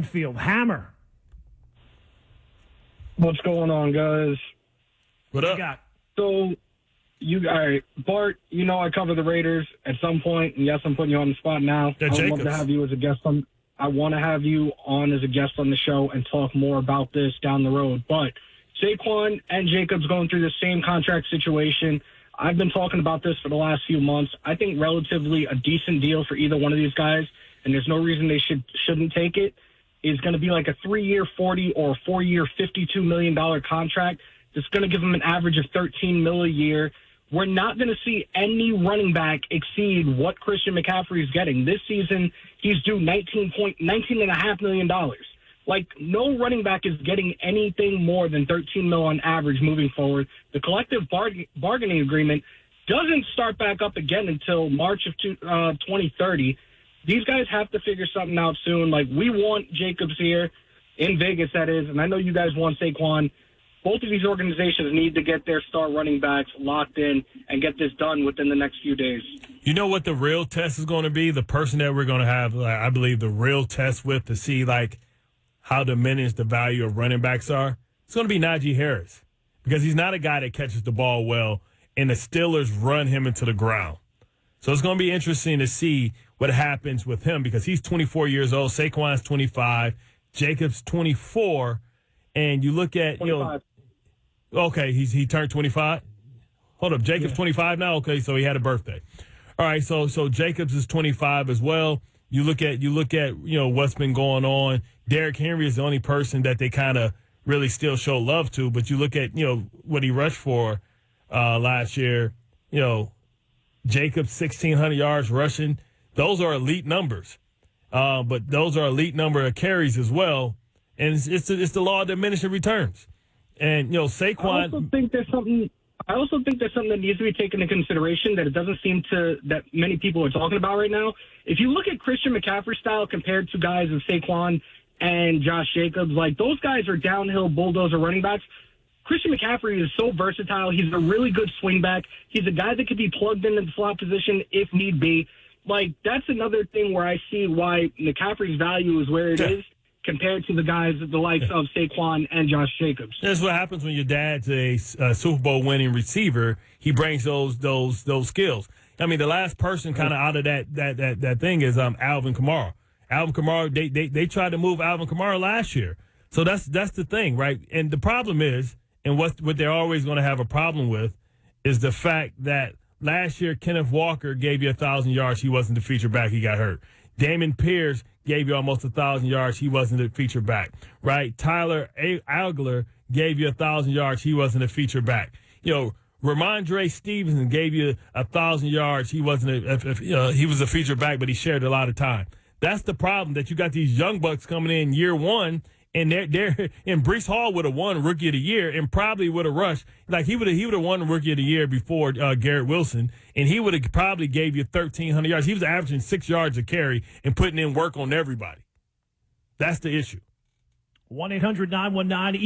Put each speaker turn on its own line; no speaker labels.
Field. Hammer.
What's going on, guys?
What up?
You got?
So, all right, Bart, you know I cover the Raiders at some point, and yes, I'm putting you on the spot now.
They're
I would
Jacobs.
love to have you as a guest on. I want to have you on as a guest on the show and talk more about this down the road. But Saquon and Jacobs going through the same contract situation. I've been talking about this for the last few months. I think relatively a decent deal for either one of these guys, and there's no reason they shouldn't take it, is going to be like a 3-year $40 or a 4-year $52 million contract. That's going to give them an average of $13 million a year. We're not going to see any running back exceed what Christian McCaffrey is getting. This season, he's due $19.5 million. Like, no running back is getting anything more than $13 million on average moving forward. The collective bargaining agreement doesn't start back up again until March of 2030. These guys have to figure something out soon. Like, we want Jacobs here in Vegas, that is, and I know you guys want Saquon. Both of these organizations need to get their star running backs locked in and get this done within the next few days.
You know what the real test is going to be? The person that we're going to have, I believe, the real test with to see, like, how diminished the value of running backs are. It's going to be Najee Harris because he's not a guy that catches the ball well, and the Steelers run him into the ground. So it's going to be interesting to see what happens with him because he's 24 years old. Saquon's 25. Jacobs 24. And you look at,
25.
Okay, he turned 25. Hold up, Jacobs 25 now. Okay, so he had a birthday. All right, so Jacobs is 25 as well. You look at what's been going on. Derrick Henry is the only person that they kind of really still show love to. But you look at what he rushed for last year. Jacobs 1,600 yards rushing. Those are elite numbers. But those are elite number of carries as well. And it's the law of diminishing returns. And Saquon.
I also think there's something that needs to be taken into consideration that it doesn't seem that many people are talking about right now. If you look at Christian McCaffrey's style compared to guys of Saquon and Josh Jacobs, like those guys are downhill bulldozer running backs. Christian McCaffrey is so versatile. He's a really good swing back. He's a guy that could be plugged into the slot position if need be. Like, that's another thing where I see why McCaffrey's value is where it is compared to the guys, the likes of Saquon and Josh Jacobs.
That's what happens when your dad's a Super Bowl winning receiver. He brings those skills. I mean, the last person kind of out of that thing is Alvin Kamara. Alvin Kamara, they tried to move Alvin Kamara last year. So that's the thing, right? And the problem is, and what they're always going to have a problem with, is the fact that last year Kenneth Walker gave you 1,000 yards. He wasn't the feature back. He got hurt. Damon Pierce gave you almost 1,000 yards. He wasn't a feature back, right? Tyler Algier gave you 1,000 yards. He wasn't a feature back. Ramondre Stevenson gave you 1,000 yards. He wasn't he was a feature back, but he shared a lot of time. That's the problem, that you got these young bucks coming in year one, and they're and Breece Hall would have won Rookie of the Year and probably would have rushed. Like he would have won Rookie of the Year before Garrett Wilson, and he would have probably gave you 1,300 yards. He was averaging 6 yards a carry and putting in work on everybody. That's the issue.
1-800-919